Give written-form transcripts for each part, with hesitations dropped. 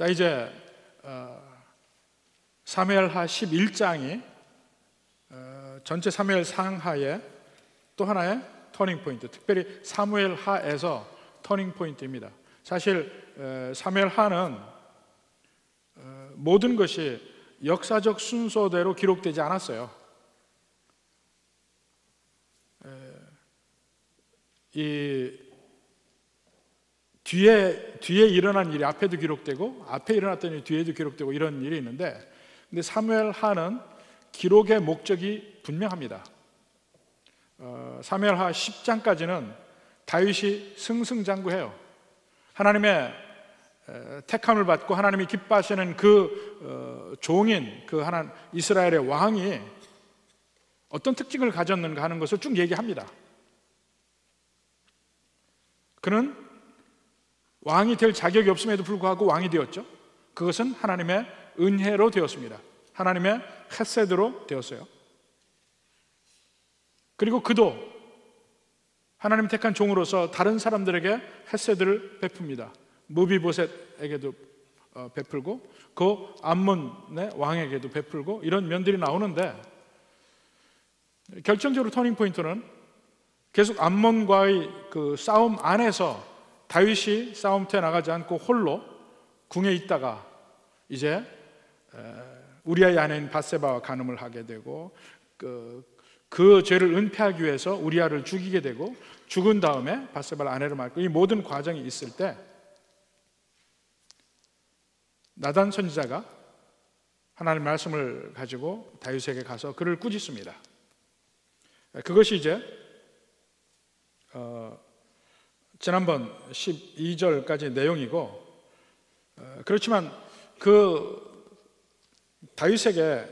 자, 이제 사무엘하 11장이 전체 사무엘 상하의 또 하나의 터닝 포인트, 특별히 사무엘하에서 터닝 포인트입니다. 사실 사무엘하는 모든 것이 역사적 순서대로 기록되지 않았어요. 이 뒤에 일어난 일이 앞에도 기록되고 앞에 일어났던 일이 뒤에도 기록되고 이런 일이 있는데, 근데 사무엘하는 기록의 목적이 분명합니다. 사무엘하 10장까지는 다윗이 승승장구해요. 하나님의 택함을 받고 하나님이 기뻐하시는 그 종인 그 이스라엘의 왕이 어떤 특징을 가졌는가 하는 것을 쭉 얘기합니다. 그는 왕이 될 자격이 없음에도 불구하고 왕이 되었죠. 그것은 하나님의 은혜로 되었습니다. 하나님의 헤세드로 되었어요. 그리고 그도 하나님 택한 종으로서 다른 사람들에게 헤세드를 베풉니다. 무비보셋에게도 베풀고 그 암몬의 왕에게도 베풀고 이런 면들이 나오는데, 결정적으로 터닝 포인트는 계속 암몬과의 그 싸움 안에서 다윗이 싸움터에 나가지 않고 홀로 궁에 있다가 이제 우리아의 아내인 밧세바와 간음을 하게 되고 그 죄를 은폐하기 위해서 우리아를 죽이게 되고 죽은 다음에 밧세바를 아내로 맡고 이 모든 과정이 있을 때 나단 선지자가 하나님의 말씀을 가지고 다윗에게 가서 그를 꾸짖습니다. 그것이 이제 지난번 12절까지 내용이고, 그렇지만 그 다윗에게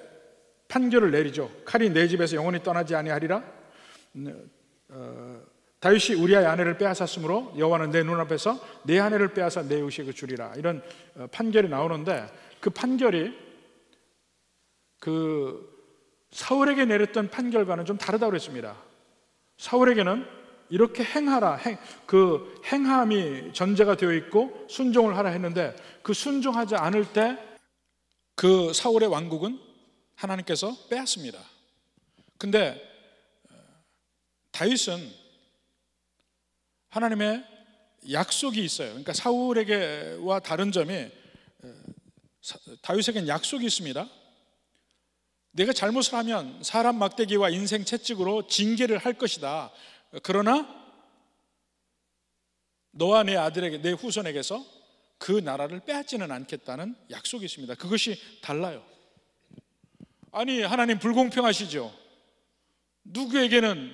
판결을 내리죠. 칼이 내 집에서 영원히 떠나지 아니하리라. 다윗이 우리아의 아내를 빼앗았으므로 여호와는 내 눈앞에서 내 아내를 빼앗아 내 의식을 주리라. 이런 판결이 나오는데, 그 판결이 그 사울에게 내렸던 판결과는 좀 다르다고 그랬습니다. 사울에게는 이렇게 행하라, 그 행함이 전제가 되어 있고 순종을 하라 했는데, 그 순종하지 않을 때 그 사울의 왕국은 하나님께서 빼앗습니다. 근데 다윗은 하나님의 약속이 있어요. 그러니까 사울에게와 다른 점이 다윗에게는 약속이 있습니다. 내가 잘못을 하면 사람 막대기와 인생 채찍으로 징계를 할 것이다. 그러나 너와 내 아들에게, 내 후손에게서 그 나라를 빼앗지는 않겠다는 약속이 있습니다. 그것이 달라요. 아니, 하나님 불공평하시죠. 누구에게는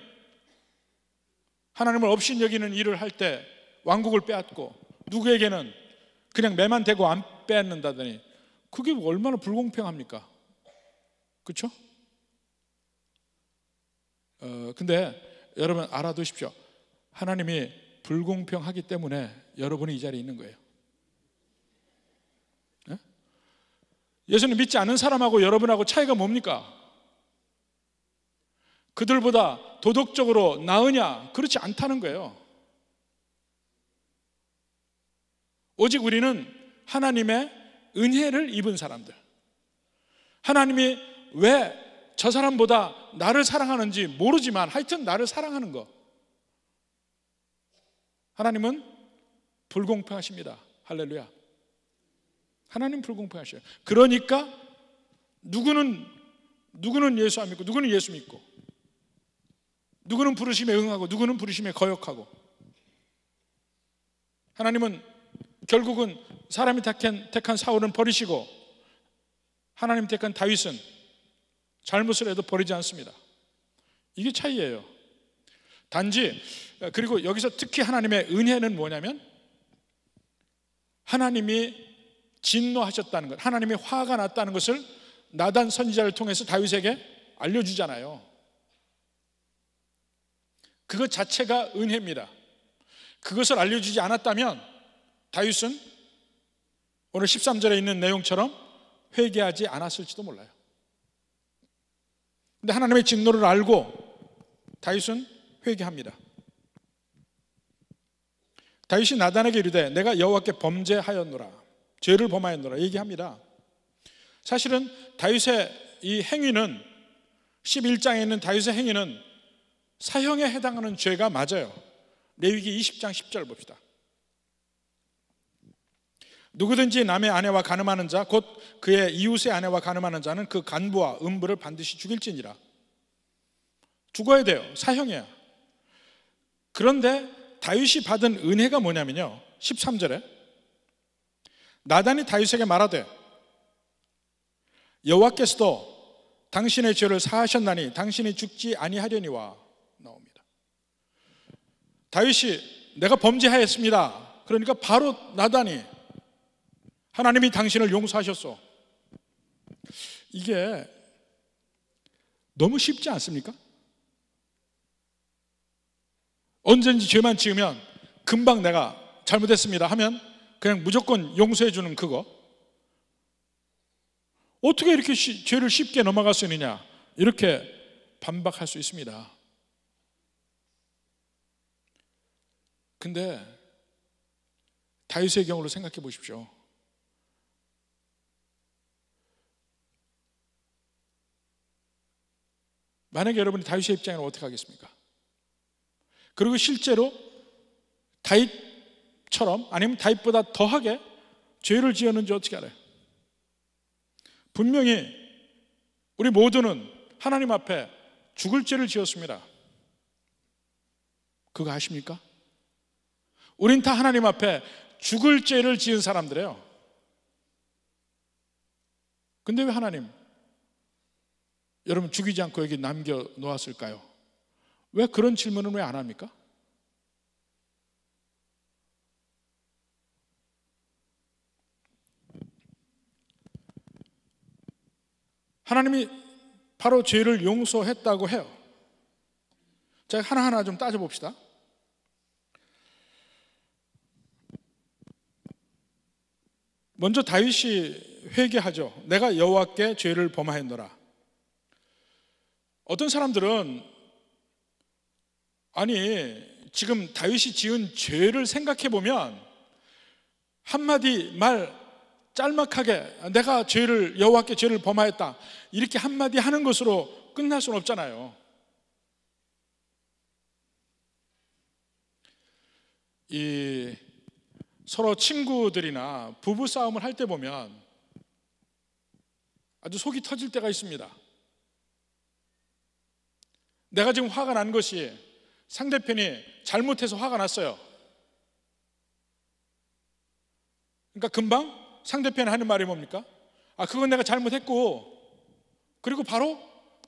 하나님을 없인 여기는 일을 할 때 왕국을 빼앗고 누구에게는 그냥 매만 대고 안 빼앗는다더니 그게 얼마나 불공평합니까? 그렇죠? 근데 여러분 알아두십시오. 하나님이 불공평하기 때문에 여러분이 이 자리에 있는 거예요. 예수님 믿지 않는 사람하고 여러분하고 차이가 뭡니까? 그들보다 도덕적으로 나으냐? 그렇지 않다는 거예요. 오직 우리는 하나님의 은혜를 입은 사람들, 하나님이 왜 저 사람보다 나를 사랑하는지 모르지만 하여튼 나를 사랑하는 거, 하나님은 불공평하십니다. 할렐루야. 하나님 불공평하셔요. 그러니까 누구는 예수 안 믿고 누구는 예수 믿고, 누구는 부르심에 응하고 누구는 부르심에 거역하고, 하나님은 결국은 사람이 택한 사울은 버리시고 하나님 택한 다윗은 잘못을 해도 버리지 않습니다. 이게 차이예요. 단지, 그리고 여기서 특히 하나님의 은혜는 뭐냐면 하나님이 진노하셨다는 것, 하나님이 화가 났다는 것을 나단 선지자를 통해서 다윗에게 알려주잖아요. 그것 자체가 은혜입니다. 그것을 알려주지 않았다면 다윗은 오늘 13절에 있는 내용처럼 회개하지 않았을지도 몰라요. 근데 하나님의 진노를 알고 다윗은 회개합니다. 다윗이 나단에게 이르되 내가 여호와께 범죄하였노라. 죄를 범하였노라 얘기합니다. 사실은 다윗의 이 행위는 11장에 있는 다윗의 행위는 사형에 해당하는 죄가 맞아요. 레위기 20장 10절 봅시다. 누구든지 남의 아내와 간음하는 자 곧 그의 이웃의 아내와 간음하는 자는 그 간부와 음부를 반드시 죽일지니라. 죽어야 돼요. 사형이야. 그런데 다윗이 받은 은혜가 뭐냐면요, 13절에 나단이 다윗에게 말하되 여호와께서도 당신의 죄를 사하셨나니 당신이 죽지 아니하려니와 나옵니다. 다윗이 내가 범죄하였습니다. 그러니까 바로 나단이 하나님이 당신을 용서하셨소. 이게 너무 쉽지 않습니까? 언제든지 죄만 지으면 금방 내가 잘못했습니다 하면 그냥 무조건 용서해 주는 그거, 어떻게 이렇게 죄를 쉽게 넘어갈 수 있느냐, 이렇게 반박할 수 있습니다. 근데 다윗의 경우를 생각해 보십시오. 만약에 여러분이 다윗의 입장에는 어떻게 하겠습니까? 그리고 실제로 다윗처럼 아니면 다윗보다 더하게 죄를 지었는지 어떻게 알아요? 분명히 우리 모두는 하나님 앞에 죽을 죄를 지었습니다. 그거 아십니까? 우린 다 하나님 앞에 죽을 죄를 지은 사람들이에요. 근데 왜 하나님 여러분 죽이지 않고 여기 남겨 놓았을까요? 왜 그런 질문은 왜 안 합니까? 하나님이 바로 죄를 용서했다고 해요. 자, 하나하나 좀 따져봅시다. 먼저 다윗이 회개하죠. 내가 여호와께 죄를 범하였노라. 어떤 사람들은 아니 지금 다윗이 지은 죄를 생각해 보면 한마디 말 짤막하게 내가 여호와께 죄를 범하였다 이렇게 한마디 하는 것으로 끝날 수는 없잖아요. 이 서로 친구들이나 부부 싸움을 할 때 보면 아주 속이 터질 때가 있습니다. 내가 지금 화가 난 것이 상대편이 잘못해서 화가 났어요. 그러니까 금방 상대편이 하는 말이 뭡니까? 아, 그건 내가 잘못했고, 그리고 바로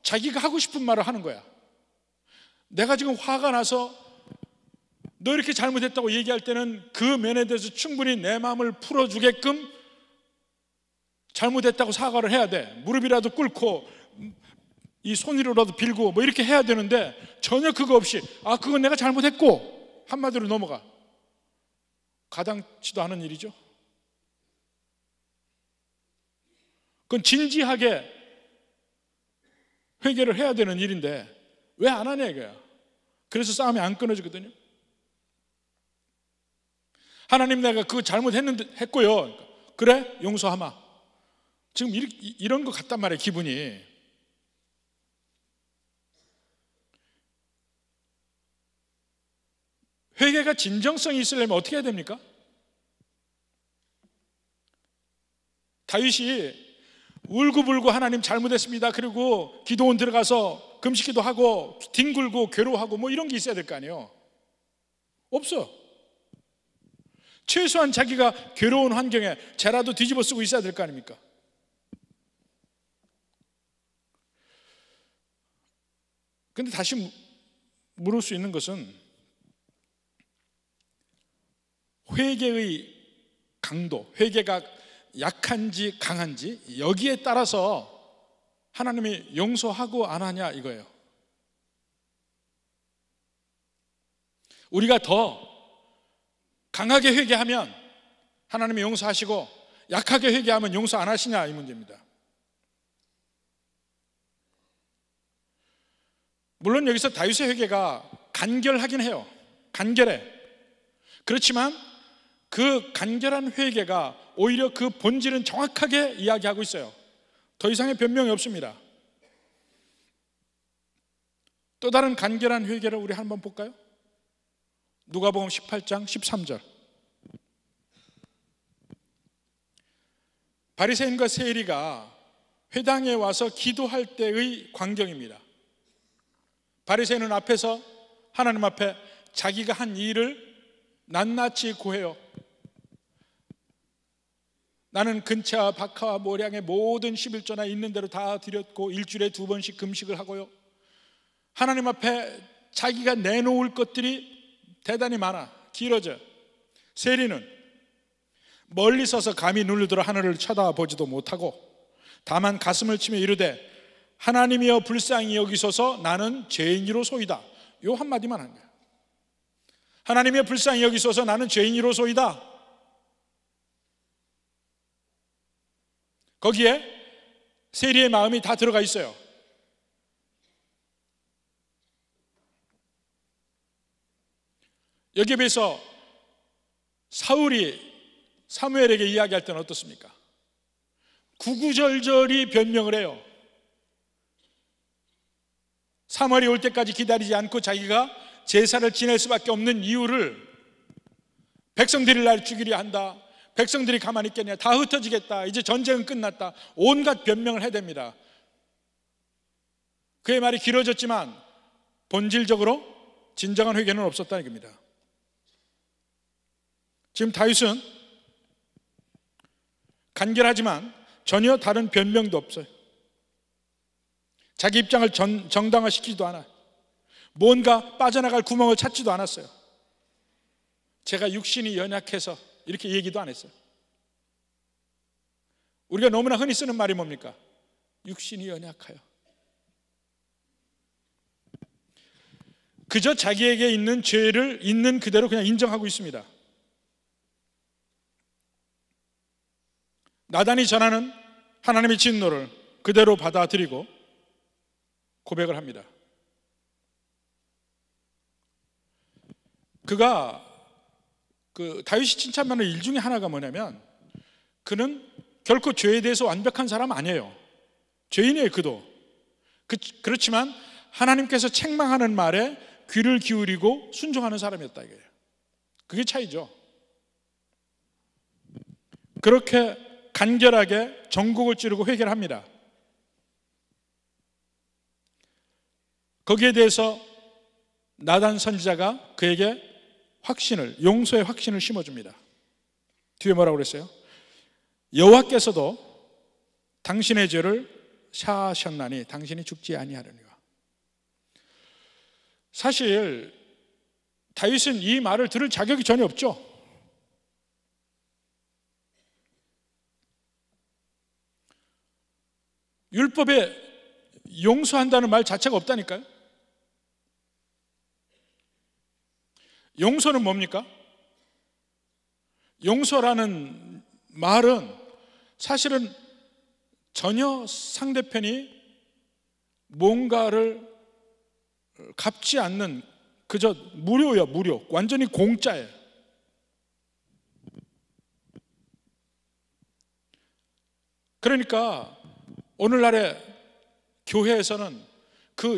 자기가 하고 싶은 말을 하는 거야. 내가 지금 화가 나서 너 이렇게 잘못했다고 얘기할 때는 그 면에 대해서 충분히 내 마음을 풀어주게끔 잘못했다고 사과를 해야 돼. 무릎이라도 꿇고 이 손으로라도 빌고 뭐 이렇게 해야 되는데 전혀 그거 없이 아, 그건 내가 잘못했고 한마디로 넘어가. 가당치도 않은 일이죠. 그건 진지하게 회개를 해야 되는 일인데 왜 안 하냐 이거야. 그래서 싸움이 안 끊어지거든요. 하나님 내가 그거 했고요. 그래? 용서하마. 지금 이런 것 같단 말이에요. 기분이. 회개가 진정성이 있으려면 어떻게 해야 됩니까? 다윗이 울고불고 하나님 잘못했습니다. 그리고 기도원 들어가서 금식기도 하고 뒹굴고 괴로워하고 뭐 이런 게 있어야 될 거 아니에요. 없어. 최소한 자기가 괴로운 환경에 죄라도 뒤집어 쓰고 있어야 될 거 아닙니까? 근데 다시 물을 수 있는 것은 회개의 강도, 회개가 약한지 강한지 여기에 따라서 하나님이 용서하고 안 하냐 이거예요. 우리가 더 강하게 회개하면 하나님이 용서하시고 약하게 회개하면 용서 안 하시냐 이 문제입니다. 물론 여기서 다윗의 회개가 간결하긴 해요. 간결해. 그렇지만 그 간결한 회개가 오히려 그 본질은 정확하게 이야기하고 있어요. 더 이상의 변명이 없습니다. 또 다른 간결한 회개를 우리 한번 볼까요? 누가복음 18장 13절. 바리새인과 세리가 회당에 와서 기도할 때의 광경입니다. 바리새인은 앞에서 하나님 앞에 자기가 한 일을 낱낱이 고해요. 나는 근처와 박하와 모량의 모든 11조나 있는 대로 다 드렸고 일주일에 2번씩 금식을 하고요. 하나님 앞에 자기가 내놓을 것들이 대단히 많아, 길어져. 세리는 멀리 서서 감히 눈을 들어 하늘을 쳐다보지도 못하고 다만 가슴을 치며 이르되 하나님이여 불쌍히 여기소서 나는 죄인이로소이다. 요 한마디만 한 거야. 하나님이여 불쌍히 여기소서 나는 죄인이로소이다. 거기에 세리의 마음이 다 들어가 있어요. 여기에 비해서 사울이 사무엘에게 이야기할 때는 어떻습니까? 구구절절히 변명을 해요. 사무엘이 올 때까지 기다리지 않고 자기가 제사를 지낼 수밖에 없는 이유를 백성들이 날 죽이려 한다, 백성들이 가만히 있겠냐, 다 흩어지겠다, 이제 전쟁은 끝났다, 온갖 변명을 해댑니다. 그의 말이 길어졌지만 본질적으로 진정한 회개는 없었다는 겁니다. 지금 다윗은 간결하지만 전혀 다른 변명도 없어요. 자기 입장을 정당화시키지도 않아요. 뭔가 빠져나갈 구멍을 찾지도 않았어요. 제가 육신이 연약해서 이렇게 얘기도 안 했어요. 우리가 너무나 흔히 쓰는 말이 뭡니까? 육신이 연약하여. 그저 자기에게 있는 죄를 있는 그대로 그냥 인정하고 있습니다. 나단이 전하는 하나님의 진노를 그대로 받아들이고 고백을 합니다. 그가 다윗이 칭찬받는 일 중에 하나가 뭐냐면 그는 결코 죄에 대해서 완벽한 사람 아니에요. 죄인이에요. 그도 그렇지만 하나님께서 책망하는 말에 귀를 기울이고 순종하는 사람이었다 이거예요. 그게 차이죠. 그렇게 간결하게 전국을 찌르고 회개를 합니다. 거기에 대해서 나단 선지자가 그에게 용서의 확신을 심어줍니다. 뒤에 뭐라고 그랬어요? 여호와께서도 당신의 죄를 사하셨나니 당신이 죽지 아니하려니와. 사실 다윗은 이 말을 들을 자격이 전혀 없죠. 율법에 용서한다는 말 자체가 없다니까요. 용서는 뭡니까? 용서라는 말은 사실은 전혀 상대편이 뭔가를 갚지 않는 그저 무료예요. 무료. 완전히 공짜예요. 그러니까 오늘날의 교회에서는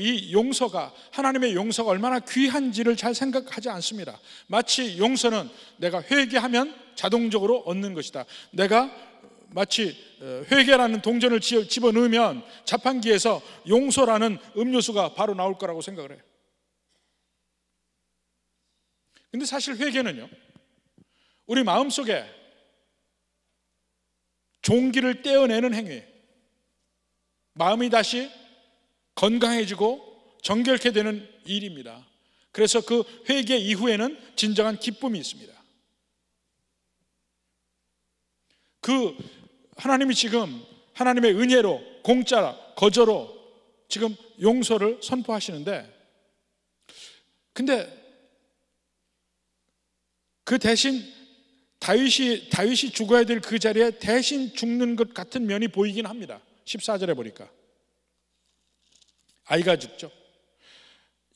이 용서가, 하나님의 용서가 얼마나 귀한지를 잘 생각하지 않습니다. 마치 용서는 내가 회개하면 자동적으로 얻는 것이다. 내가 마치 회개라는 동전을 집어넣으면 자판기에서 용서라는 음료수가 바로 나올 거라고 생각을 해요. 근데 사실 회개는요, 우리 마음속에 종기를 떼어내는 행위예요. 마음이 다시 건강해지고 정결케 되는 일입니다. 그래서 그 회개 이후에는 진정한 기쁨이 있습니다. 하나님이 지금 하나님의 은혜로, 공짜, 거저로 지금 용서를 선포하시는데, 근데 그 대신 다윗이 죽어야 될 그 자리에 대신 죽는 것 같은 면이 보이긴 합니다. 14절에 보니까 아이가 죽죠.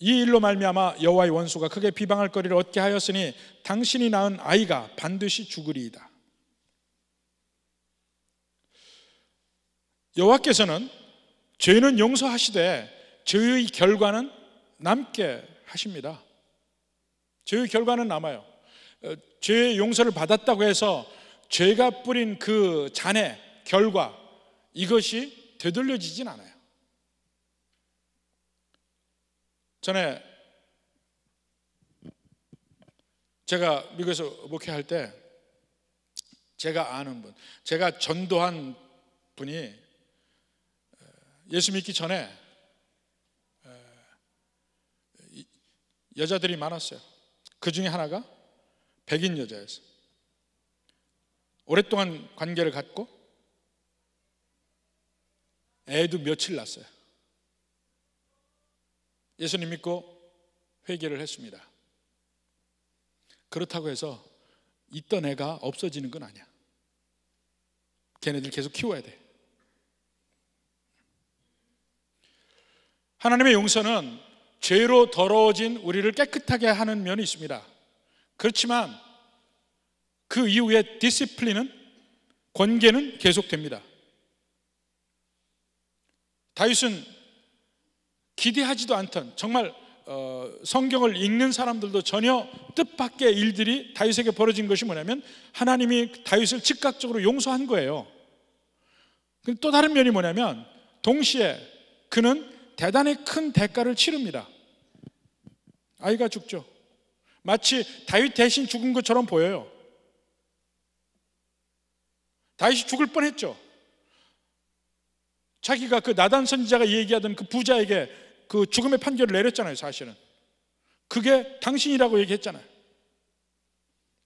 이 일로 말미암아 여호와의 원수가 크게 비방할 거리를 얻게 하였으니 당신이 낳은 아이가 반드시 죽으리이다. 여호와께서는 죄는 용서하시되 죄의 결과는 남게 하십니다. 죄의 결과는 남아요. 죄의 용서를 받았다고 해서 죄가 뿌린 그 잔해 결과, 이것이 되돌려지진 않아요. 전에 제가 미국에서 목회할 때 제가 아는 분, 제가 전도한 분이 예수 믿기 전에 여자들이 많았어요. 그 중에 하나가 백인 여자였어요. 오랫동안 관계를 갖고 애도 며칠 낳았어요. 예수님 믿고 회개를 했습니다. 그렇다고 해서 있던 애가 없어지는 건 아니야. 걔네들 계속 키워야 돼. 하나님의 용서는 죄로 더러워진 우리를 깨끗하게 하는 면이 있습니다. 그렇지만 그 이후에 디시플린은, 권계는 계속됩니다. 다윗은 기대하지도 않던, 정말 성경을 읽는 사람들도 전혀 뜻밖의 일들이 다윗에게 벌어진 것이 뭐냐면 하나님이 다윗을 즉각적으로 용서한 거예요. 또 다른 면이 뭐냐면 동시에 그는 대단히 큰 대가를 치릅니다. 아이가 죽죠. 마치 다윗 대신 죽은 것처럼 보여요. 다윗이 죽을 뻔했죠. 자기가 그 나단 선지자가 얘기하던 그 부자에게 그 죽음의 판결을 내렸잖아요. 사실은 그게 당신이라고 얘기했잖아요.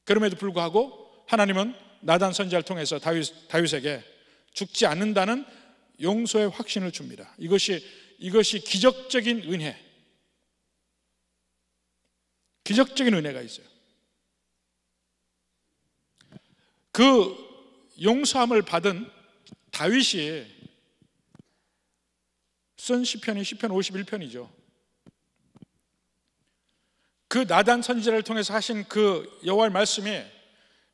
그럼에도 불구하고 하나님은 나단 선지자를 통해서 다윗에게 죽지 않는다는 용서의 확신을 줍니다. 이것이 기적적인 은혜, 기적적인 은혜가 있어요. 그 용서함을 받은 다윗이 쓴 시편이 시편 51편이죠. 그 나단 선지자를 통해서 하신 그 여호와의 말씀이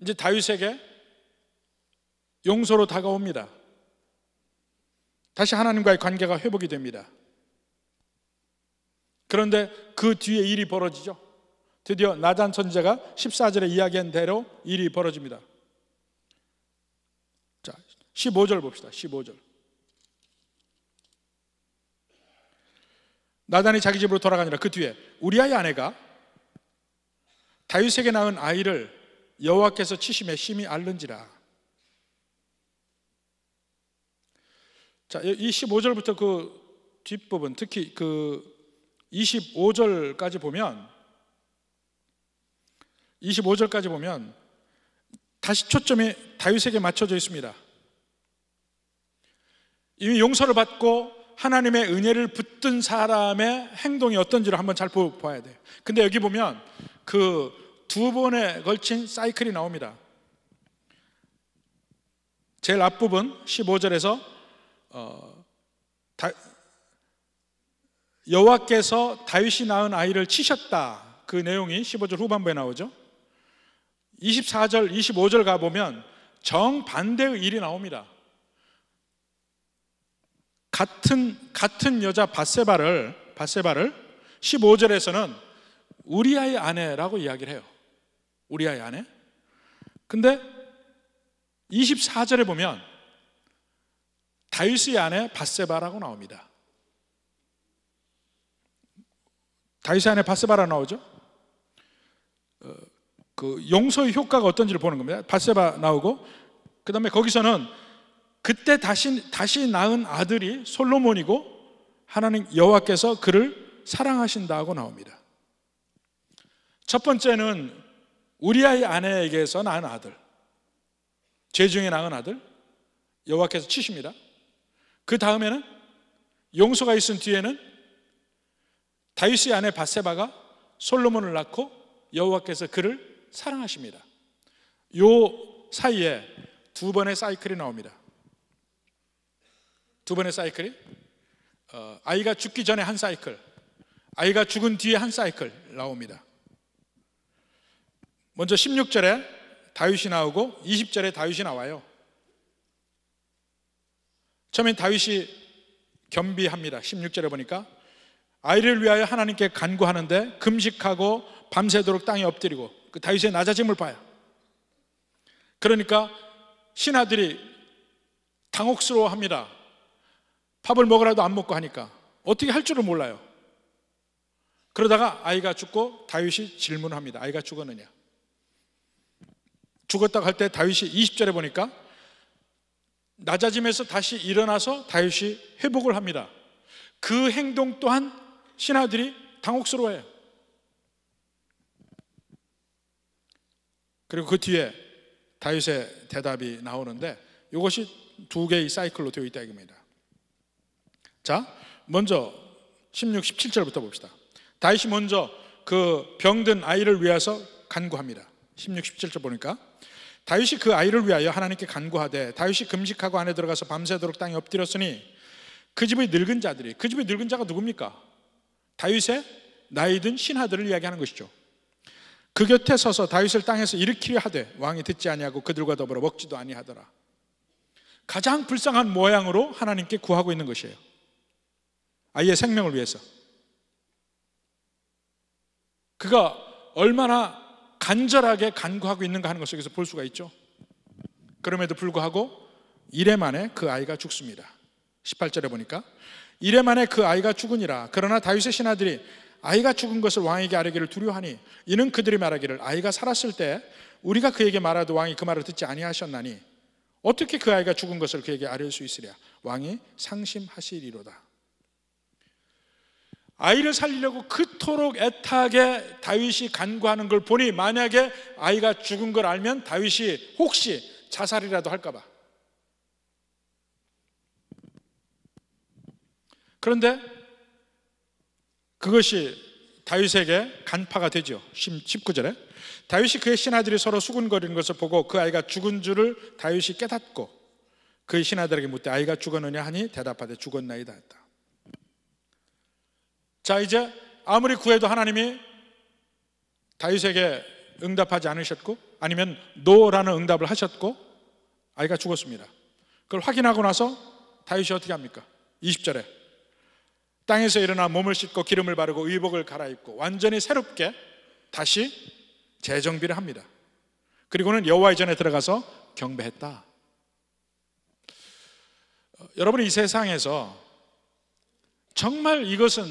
이제 다윗에게 용서로 다가옵니다. 다시 하나님과의 관계가 회복이 됩니다. 그런데 그 뒤에 일이 벌어지죠. 드디어 나단 선지자가 14절에 이야기한 대로 일이 벌어집니다. 자, 15절 봅시다. 15절. 나단이 자기 집으로 돌아가니라. 그 뒤에 우리아의 아내가 다윗에게 낳은 아이를 여호와께서 치심에 심히 앓는지라. 자, 이 15절부터 그 뒷부분, 특히 그 25절까지 보면 다시 초점이 다윗에게 맞춰져 있습니다. 이미 용서를 받고 하나님의 은혜를 붙든 사람의 행동이 어떤지를 한번 잘 봐야 돼요. 근데 여기 보면 그 두 번에 걸친 사이클이 나옵니다. 제일 앞부분 15절에서 여호와께서 다윗이 낳은 아이를 치셨다, 그 내용이 15절 후반부에 나오죠. 24절, 25절 가보면 정반대의 일이 나옵니다. 같은 여자 밧세바를 15절에서는 우리아의 아내라고 이야기를 해요. 우리아의 아내. 근데 24절에 보면 다윗의 아내 밧세바라고 나옵니다. 다윗의 아내 밧세바라 나오죠. 그 용서의 효과가 어떤지를 보는 겁니다. 밧세바 나오고, 그 다음에 거기서는 그때 다시 낳은 아들이 솔로몬이고 하나님 여호와께서 그를 사랑하신다고 나옵니다. 첫 번째는 우리아의 아내에게서 낳은 아들, 죄 중에 낳은 아들 여호와께서 치십니다. 그 다음에는 용서가 있은 뒤에는 다윗의 아내 밧세바가 솔로몬을 낳고 여호와께서 그를 사랑하십니다. 요 사이에 두 번의 사이클이 나옵니다. 두 번의 사이클이 아이가 죽기 전에 한 사이클, 아이가 죽은 뒤에 한 사이클 나옵니다. 먼저 16절에 다윗이 나오고 20절에 다윗이 나와요. 처음엔 다윗이 겸비합니다. 16절에 보니까 아이를 위하여 하나님께 간구하는데 금식하고 밤새도록 땅에 엎드리고, 그 다윗의 낮아짐을 봐요. 그러니까 신하들이 당혹스러워합니다. 밥을 먹으라도 안 먹고 하니까 어떻게 할 줄을 몰라요. 그러다가 아이가 죽고 다윗이 질문합니다. 아이가 죽었느냐? 죽었다고 할 때 다윗이 20절에 보니까 낮아짐에서 다시 일어나서 다윗이 회복을 합니다. 그 행동 또한 신하들이 당혹스러워해요. 그리고 그 뒤에 다윗의 대답이 나오는데 이것이 두 개의 사이클로 되어 있다 이겁니다. 자, 먼저 16, 17절부터 봅시다. 다윗이 먼저 그 병든 아이를 위해서 간구합니다. 16, 17절 보니까 다윗이 그 아이를 위하여 하나님께 간구하되 다윗이 금식하고 안에 들어가서 밤새도록 땅에 엎드렸으니 그 집의 늙은 자들이, 그 집의 늙은 자가 누굽니까? 다윗의 나이 든 신하들을 이야기하는 것이죠. 그 곁에 서서 다윗을 땅에서 일으키려 하되 왕이 듣지 아니하고 그들과 더불어 먹지도 아니하더라. 가장 불쌍한 모양으로 하나님께 구하고 있는 것이에요. 아이의 생명을 위해서. 그가 얼마나 간절하게 간구하고 있는가 하는 것을 여기서 볼 수가 있죠. 그럼에도 불구하고 이래 만에 그 아이가 죽습니다. 18절에 보니까 이래 만에 그 아이가 죽으니라. 그러나 다윗의 신하들이 아이가 죽은 것을 왕에게 아뢰기를 두려워하니 이는 그들이 말하기를 아이가 살았을 때 우리가 그에게 말하도 왕이 그 말을 듣지 아니하셨나니 어떻게 그 아이가 죽은 것을 그에게 아뢰을 수 있으랴. 왕이 상심하시리로다. 아이를 살리려고 그토록 애타게 다윗이 간구하는 걸 보니 만약에 아이가 죽은 걸 알면 다윗이 혹시 자살이라도 할까봐. 그런데 그것이 다윗에게 간파가 되죠. 19절에 다윗이 그의 신하들이 서로 수군거리는 것을 보고 그 아이가 죽은 줄을 다윗이 깨닫고 그의 신하들에게 묻되 아이가 죽었느냐 하니 대답하되 죽었나이다 했다. 자, 이제 아무리 구해도 하나님이 다윗에게 응답하지 않으셨고 아니면 노라는 응답을 하셨고 아이가 죽었습니다. 그걸 확인하고 나서 다윗이 어떻게 합니까? 20절에 땅에서 일어나 몸을 씻고 기름을 바르고 의복을 갈아입고 완전히 새롭게 다시 재정비를 합니다. 그리고는 여호와의 전에 들어가서 경배했다. 여러분이 이 세상에서 정말 이것은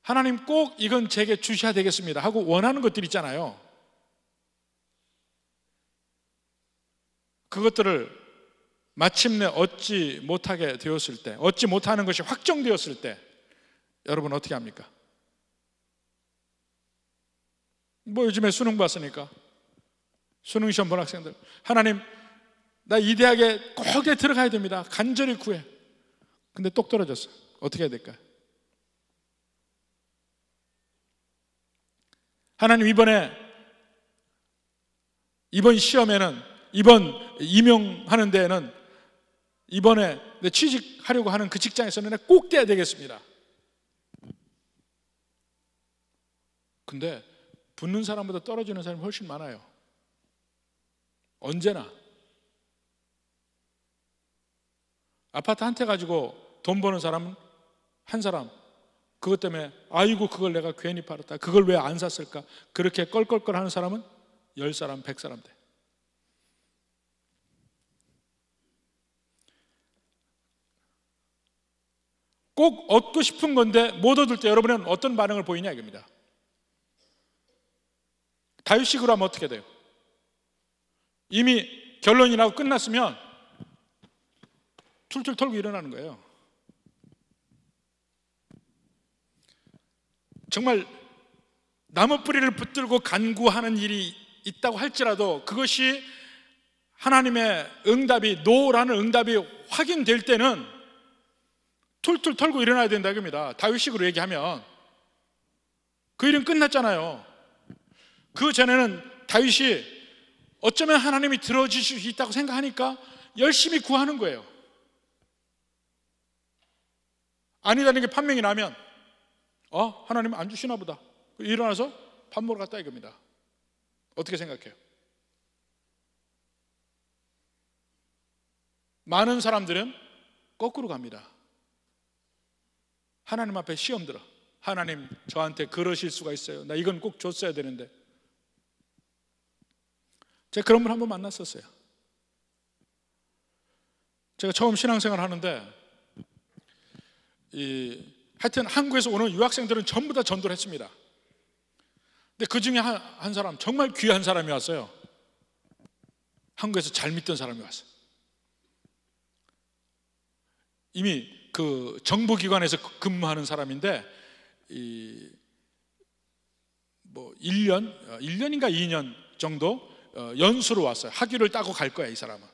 하나님 꼭 이건 제게 주셔야 되겠습니다 하고 원하는 것들 있잖아요. 그것들을 마침내 얻지 못하게 되었을 때, 얻지 못하는 것이 확정되었을 때 여러분 어떻게 합니까? 뭐 요즘에 수능 봤으니까 수능 시험 본 학생들 하나님 나 이 대학에 꼭 들어가야 됩니다. 간절히 구해. 근데 똑 떨어졌어. 어떻게 해야 될까요? 하나님 이번 시험에는 이번 임용하는 데에는 이번에 내 취직하려고 하는 그 직장에서는 내가 꼭 돼야 되겠습니다. 근데 붙는 사람보다 떨어지는 사람이 훨씬 많아요. 언제나 아파트 한 채 가지고 돈 버는 사람은 한 사람, 그것 때문에 아이고 그걸 내가 괜히 팔았다, 그걸 왜 안 샀을까, 그렇게 껄껄껄 하는 사람은 10사람 100사람 돼. 꼭 얻고 싶은 건데 못 얻을 때 여러분은 어떤 반응을 보이냐 이겁니다. 다윗식으로 하면 어떻게 돼요? 이미 결론이 나고 끝났으면 툴툴 털고 일어나는 거예요. 정말 나무 뿌리를 붙들고 간구하는 일이 있다고 할지라도 그것이 하나님의 응답이 노라는 응답이 확인될 때는 툴툴 털고 일어나야 된다 이겁니다. 다윗식으로 얘기하면 그 일은 끝났잖아요. 그 전에는 다윗이 어쩌면 하나님이 들어주실 수 있다고 생각하니까 열심히 구하는 거예요. 아니라는 게 판명이 나면 하나님 안 주시나 보다. 일어나서 밥 먹으러 갔다 이겁니다. 어떻게 생각해요? 많은 사람들은 거꾸로 갑니다. 하나님 앞에 시험 들어. 하나님, 저한테 그러실 수가 있어요. 나 이건 꼭 줬어야 되는데. 제가 그런 분 한 번 만났었어요. 제가 처음 신앙생활 하는데 하여튼 한국에서 오는 유학생들은 전부 다 전도를 했습니다. 근데 그 중에 한 사람, 정말 귀한 사람이 왔어요. 한국에서 잘 믿던 사람이 왔어요. 이미 그 정부기관에서 근무하는 사람인데 1년인가 2년 정도 연수로 왔어요. 학위를 따고 갈 거야, 이 사람은.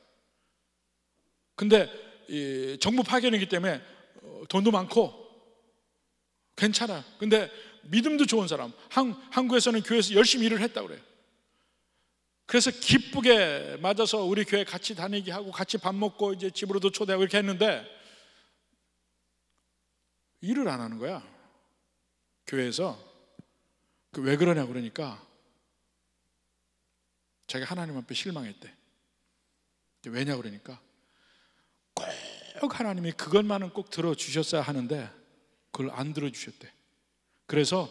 근데 정부 파견이기 때문에 돈도 많고 괜찮아. 근데 믿음도 좋은 사람. 한국에서는 교회에서 열심히 일을 했다고 그래요. 그래서 기쁘게 맞아서 우리 교회 같이 다니게 하고 같이 밥 먹고 이제 집으로도 초대하고 이렇게 했는데 일을 안 하는 거야, 교회에서. 왜 그러냐고 그러니까 자기가 하나님 앞에 실망했대. 왜냐고 그러니까 꼭 하나님이 그것만은 꼭 들어주셨어야 하는데 그걸 안 들어주셨대. 그래서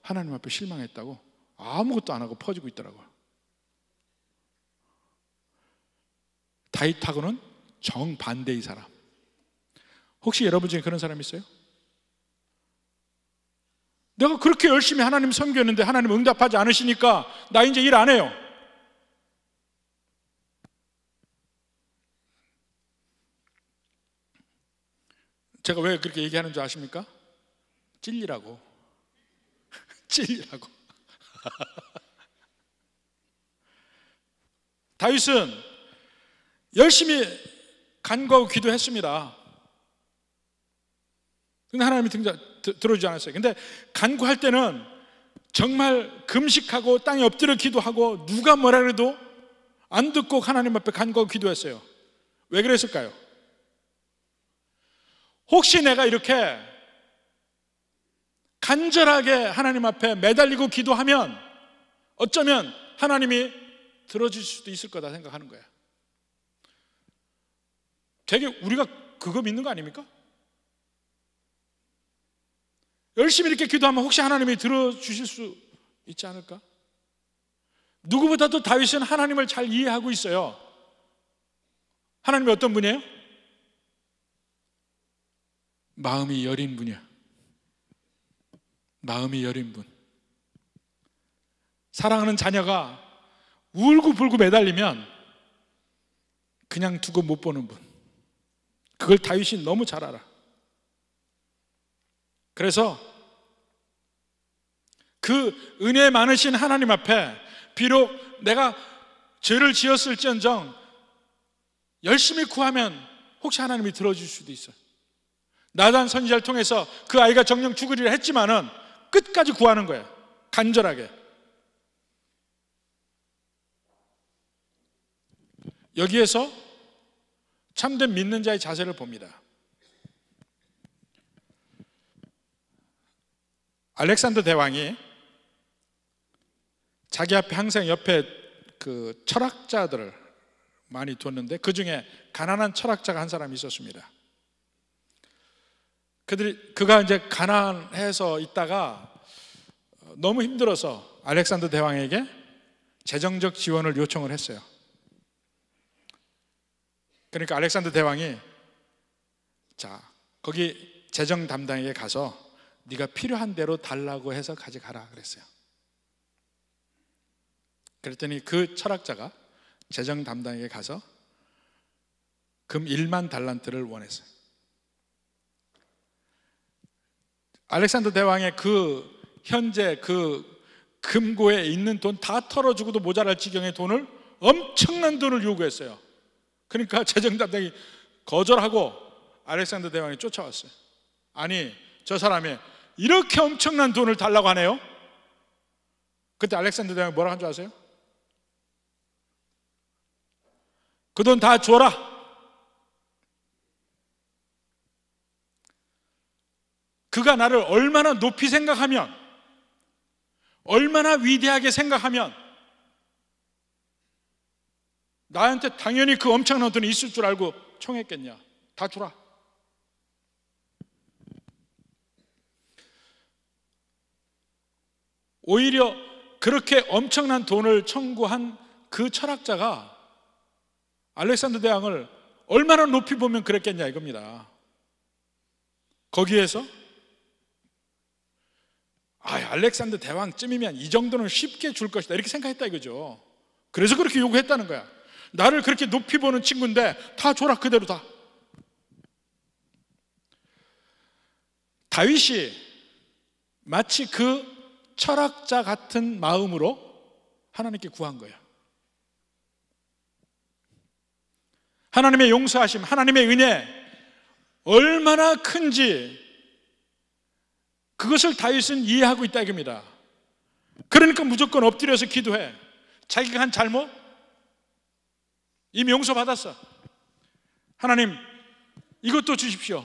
하나님 앞에 실망했다고 아무것도 안 하고 퍼지고 있더라고요. 다윗하고는 정반대의 사람. 혹시 여러분 중에 그런 사람 있어요? 내가 그렇게 열심히 하나님 섬겼는데 하나님 응답하지 않으시니까 나 이제 일 안 해요. 제가 왜 그렇게 얘기하는 줄 아십니까? 찔리라고. 찔리라고. 다윗은 열심히 간구하고 기도했습니다. 근데 하나님이 들어주지 않았어요. 근데 간구할 때는 정말 금식하고 땅에 엎드려 기도하고 누가 뭐라 그래도 안 듣고 하나님 앞에 간구하고 기도했어요. 왜 그랬을까요? 혹시 내가 이렇게 간절하게 하나님 앞에 매달리고 기도하면 어쩌면 하나님이 들어줄 수도 있을 거다 생각하는 거야. 되게 우리가 그거 믿는 거 아닙니까? 열심히 이렇게 기도하면 혹시 하나님이 들어주실 수 있지 않을까? 누구보다도 다윗은 하나님을 잘 이해하고 있어요. 하나님이 어떤 분이에요? 마음이 여린 분이야. 마음이 여린 분. 사랑하는 자녀가 울고불고 매달리면 그냥 두고 못 보는 분. 그걸 다윗이 너무 잘 알아. 그래서 그 은혜 많으신 하나님 앞에 비록 내가 죄를 지었을지언정 열심히 구하면 혹시 하나님이 들어줄 수도 있어요. 나단 선지자를 통해서 그 아이가 정녕 죽으리라 했지만은 끝까지 구하는 거예요. 간절하게. 여기에서 참된 믿는 자의 자세를 봅니다. 알렉산더 대왕이 자기 앞에 항상 옆에 그 철학자들을 많이 뒀는데 그 중에 가난한 철학자가 한 사람이 있었습니다. 그가 이제 가난해서 있다가 너무 힘들어서 알렉산더 대왕에게 재정적 지원을 요청을 했어요. 그러니까 알렉산더 대왕이 자, 거기 재정 담당에게 가서 네가 필요한 대로 달라고 해서 가져가라 그랬어요. 그랬더니 그 철학자가 재정 담당에게 가서 금 1만 달란트를 원했어요. 알렉산더 대왕의 그 현재 그 금고에 있는 돈 다 털어주고도 모자랄 지경의 돈을 엄청난 돈을 요구했어요. 그러니까 재정 담당이 거절하고 알렉산더 대왕이 쫓아왔어요. 아니, 저 사람이 이렇게 엄청난 돈을 달라고 하네요. 그때 알렉산더 대왕이 뭐라고 한 줄 아세요? 그 돈 다 줘라. 그가 나를 얼마나 높이 생각하면, 얼마나 위대하게 생각하면 나한테 당연히 그 엄청난 돈이 있을 줄 알고 청했겠냐. 다 주라. 오히려 그렇게 엄청난 돈을 청구한 그 철학자가 알렉산더 대왕을 얼마나 높이 보면 그랬겠냐 이겁니다. 거기에서 알렉산더 대왕쯤이면 이 정도는 쉽게 줄 것이다 이렇게 생각했다 이거죠. 그래서 그렇게 요구했다는 거야. 나를 그렇게 높이 보는 친구인데 다 줘라, 그대로 다. 다윗이 마치 그 철학자 같은 마음으로 하나님께 구한 거예요. 하나님의 용서하심, 하나님의 은혜 얼마나 큰지 그것을 다윗은 이해하고 있다 이겁니다. 그러니까 무조건 엎드려서 기도해. 자기가 한 잘못 이미 용서받았어. 하나님 이것도 주십시오.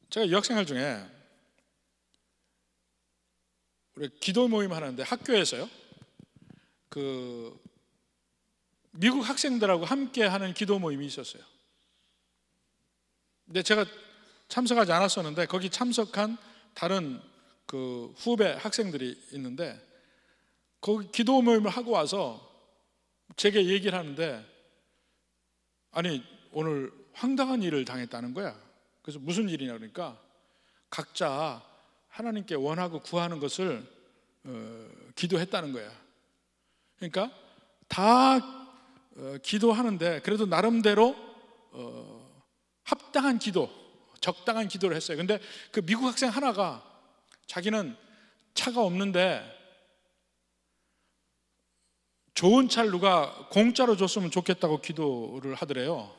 제가 유학생활 중에 우리 기도 모임 하는데 학교에서요, 그 미국 학생들하고 함께 하는 기도 모임이 있었어요. 근데 제가 참석하지 않았었는데 거기 참석한 다른 그 후배 학생들이 있는데 거기 기도 모임을 하고 와서 제게 얘기를 하는데, 아니 오늘 황당한 일을 당했다는 거야. 그래서 무슨 일이냐 그러니까 각자 하나님께 원하고 구하는 것을 기도했다는 거야. 그러니까 다 기도하는데 그래도 나름대로 합당한 기도, 적당한 기도를 했어요. 근데 그 미국 학생 하나가 자기는 차가 없는데 좋은 차를 누가 공짜로 줬으면 좋겠다고 기도를 하더래요.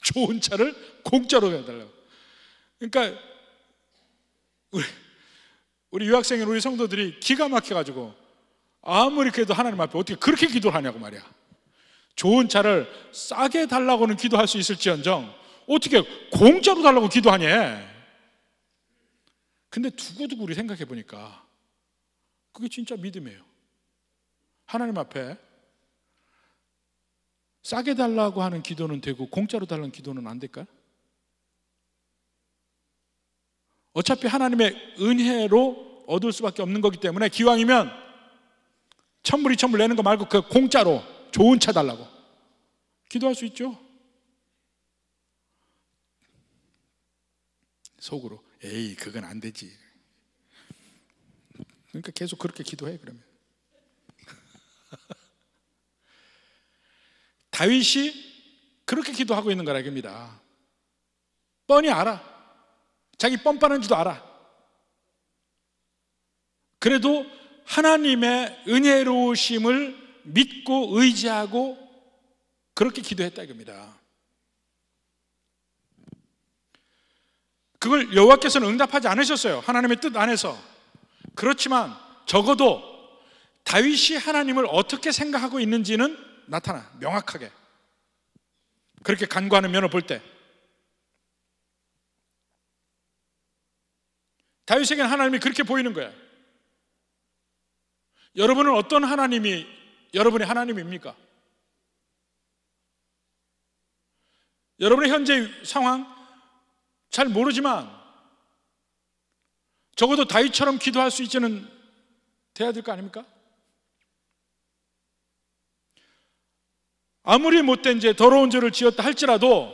좋은 차를 공짜로 해달라고. 그러니까 우리 유학생인 우리 성도들이 기가 막혀가지고 아무리 그래도 하나님 앞에 어떻게 그렇게 기도를 하냐고 말이야. 좋은 차를 싸게 달라고는 기도할 수 있을지언정 어떻게 공짜로 달라고 기도하냐. 근데 두고두고 우리 생각해 보니까 그게 진짜 믿음이에요. 하나님 앞에 싸게 달라고 하는 기도는 되고 공짜로 달라는 기도는 안 될까요? 어차피 하나님의 은혜로 얻을 수밖에 없는 거기 때문에 기왕이면 천불 이천불 내는 거 말고 그 공짜로 좋은 차 달라고 기도할 수 있죠. 속으로 에이 그건 안 되지. 그러니까 계속 그렇게 기도해. 그러면 다윗이 그렇게 기도하고 있는 거라 이겁니다. 뻔히 알아. 자기 뻔뻔한지도 알아. 그래도 하나님의 은혜로우심을 믿고 의지하고 그렇게 기도했다 이겁니다. 그걸 여호와께서는 응답하지 않으셨어요. 하나님의 뜻 안에서. 그렇지만 적어도 다윗이 하나님을 어떻게 생각하고 있는지는 나타나, 명확하게. 그렇게 간구하는 면을 볼 때 다윗에게는 하나님이 그렇게 보이는 거야. 여러분은 어떤 하나님이 여러분의 하나님입니까? 여러분의 현재 상황 잘 모르지만 적어도 다윗처럼 기도할 수 있지는 돼야 될 거 아닙니까? 아무리 못된 죄, 더러운 죄를 지었다 할지라도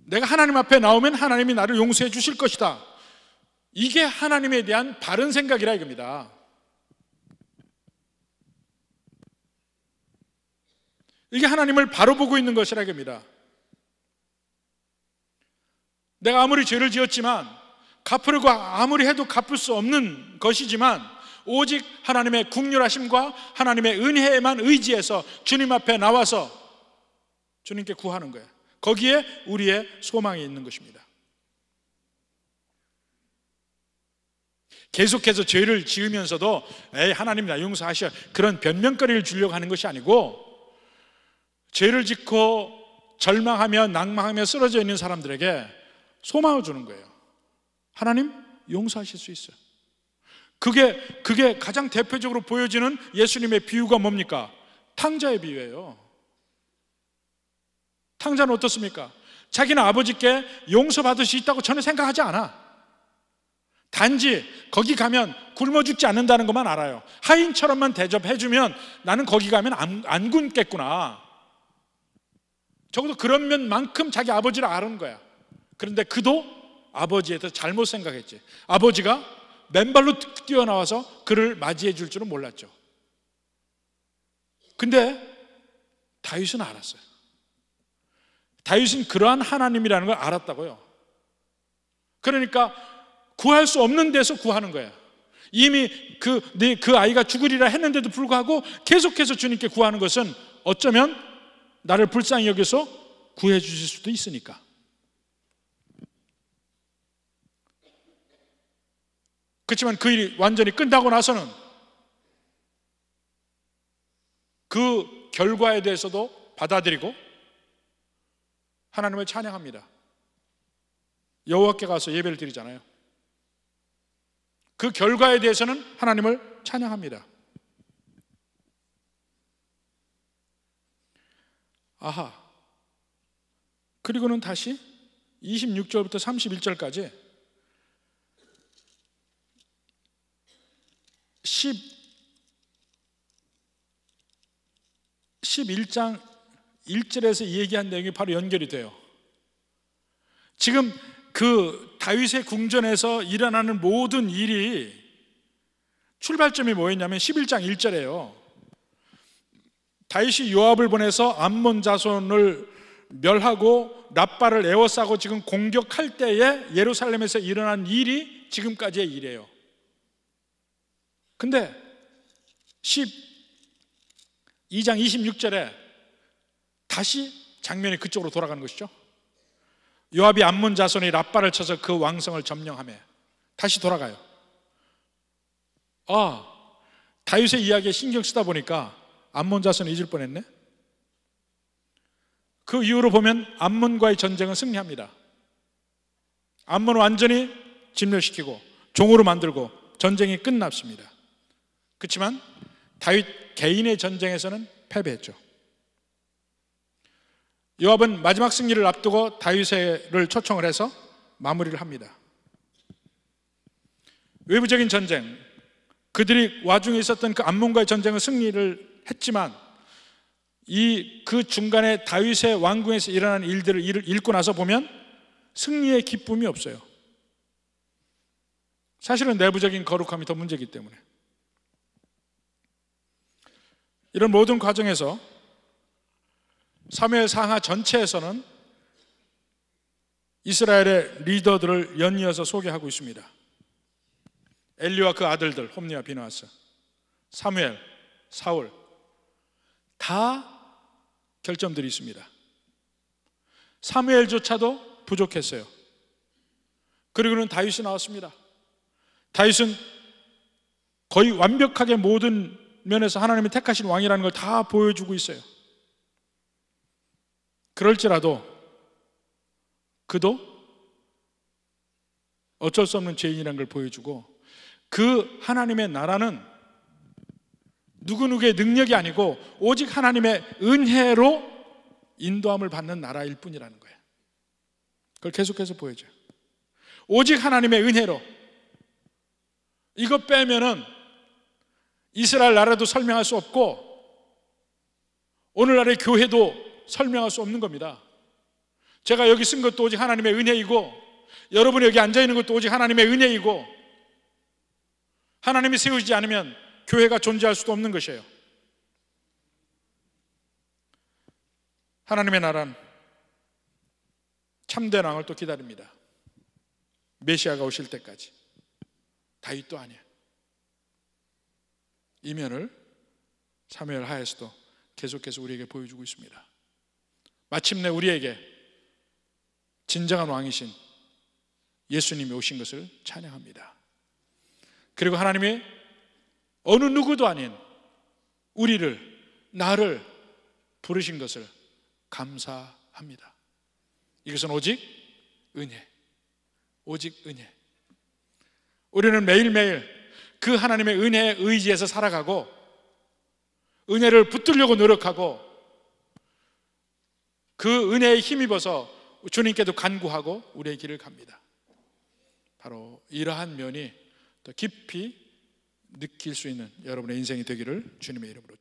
내가 하나님 앞에 나오면 하나님이 나를 용서해 주실 것이다. 이게 하나님에 대한 바른 생각이라 이겁니다. 이게 하나님을 바로 보고 있는 것이라 이겁니다. 내가 아무리 죄를 지었지만 갚으려고 아무리 해도 갚을 수 없는 것이지만 오직 하나님의 긍휼하심과 하나님의 은혜에만 의지해서 주님 앞에 나와서 주님께 구하는 거예요. 거기에 우리의 소망이 있는 것입니다. 계속해서 죄를 지으면서도 에이 하나님 나 용서하셔 그런 변명거리를 주려고 하는 것이 아니고 죄를 짓고 절망하며 낭망하며 쓰러져 있는 사람들에게 소망을 주는 거예요. 하나님 용서하실 수 있어요. 그게 가장 대표적으로 보여지는 예수님의 비유가 뭡니까? 탕자의 비유예요. 탕자는 어떻습니까? 자기는 아버지께 용서받을 수 있다고 전혀 생각하지 않아. 단지 거기 가면 굶어 죽지 않는다는 것만 알아요. 하인처럼만 대접해주면 나는 거기 가면 안 굶겠구나. 적어도 그런 면만큼 자기 아버지를 아는 거야. 그런데 그도 아버지에 대해서 잘못 생각했지. 아버지가 맨발로 뛰어나와서 그를 맞이해 줄 줄은 몰랐죠. 근데 다윗은 알았어요. 다윗은 그러한 하나님이라는 걸 알았다고요. 그러니까 구할 수 없는 데서 구하는 거예요. 이미 그 아이가 죽으리라 했는데도 불구하고 계속해서 주님께 구하는 것은 어쩌면 나를 불쌍히 여겨서 구해 주실 수도 있으니까. 그렇지만 그 일이 완전히 끝나고 나서는 그 결과에 대해서도 받아들이고 하나님을 찬양합니다. 여호와께 가서 예배를 드리잖아요. 그 결과에 대해서는 하나님을 찬양합니다. 아하. 그리고는 다시 26절부터 31절까지 11장 1절에서 얘기한 내용이 바로 연결이 돼요. 지금 그 다윗의 궁전에서 일어나는 모든 일이 출발점이 뭐였냐면 11장 1절이에요. 다윗이 요압을 보내서 암몬 자손을 멸하고 랍바를 에워싸고 지금 공격할 때에 예루살렘에서 일어난 일이 지금까지의 일이에요. 근데 12장 26절에 다시 장면이 그쪽으로 돌아가는 것이죠. 요압이 암몬 자손이 랍바를 쳐서 그 왕성을 점령하며 다시 돌아가요. 다윗의 이야기에 신경 쓰다 보니까 암몬 자손을 잊을 뻔했네. 그 이후로 보면 암몬과의 전쟁은 승리합니다. 암몬을 완전히 진멸시키고 종으로 만들고 전쟁이 끝났습니다. 그렇지만 다윗 개인의 전쟁에서는 패배했죠. 요압은 마지막 승리를 앞두고 다윗을 초청을 해서 마무리를 합니다. 외부적인 전쟁, 그들이 와중에 있었던 그 암몬과의 전쟁은 승리를 했지만 그 중간에 다윗의 왕궁에서 일어난 일들을 읽고 나서 보면 승리의 기쁨이 없어요. 사실은 내부적인 거룩함이 더 문제이기 때문에. 이런 모든 과정에서 사무엘 상하 전체에서는 이스라엘의 리더들을 연이어서 소개하고 있습니다. 엘리와 그 아들들 홈니와 비느하스, 사무엘, 사울 다 결점들이 있습니다. 사무엘조차도 부족했어요. 그리고는 다윗이 나왔습니다. 다윗은 거의 완벽하게 모든 면에서 하나님이 택하신 왕이라는 걸 다 보여주고 있어요. 그럴지라도 그도 어쩔 수 없는 죄인이라는 걸 보여주고, 그 하나님의 나라는 누구누구의 능력이 아니고 오직 하나님의 은혜로 인도함을 받는 나라일 뿐이라는 거예요. 그걸 계속해서 보여줘요. 오직 하나님의 은혜로. 이거 빼면은 이스라엘 나라도 설명할 수 없고 오늘날의 교회도 설명할 수 없는 겁니다. 제가 여기 쓴 것도 오직 하나님의 은혜이고, 여러분이 여기 앉아있는 것도 오직 하나님의 은혜이고, 하나님이 세우지 않으면 교회가 존재할 수도 없는 것이에요. 하나님의 나라는 참된 왕을 또 기다립니다. 메시아가 오실 때까지. 다윗도 아니야. 이 면을 사무엘 하에서도 계속해서 우리에게 보여주고 있습니다. 마침내 우리에게 진정한 왕이신 예수님이 오신 것을 찬양합니다. 그리고 하나님이 어느 누구도 아닌 우리를, 나를 부르신 것을 감사드립니다. 합니다. 이것은 오직 은혜, 오직 은혜. 우리는 매일매일 그 하나님의 은혜에 의지해서 살아가고 은혜를 붙들려고 노력하고 그 은혜에 힘입어서 주님께도 간구하고 우리의 길을 갑니다. 바로 이러한 면이 더 깊이 느낄 수 있는 여러분의 인생이 되기를 주님의 이름으로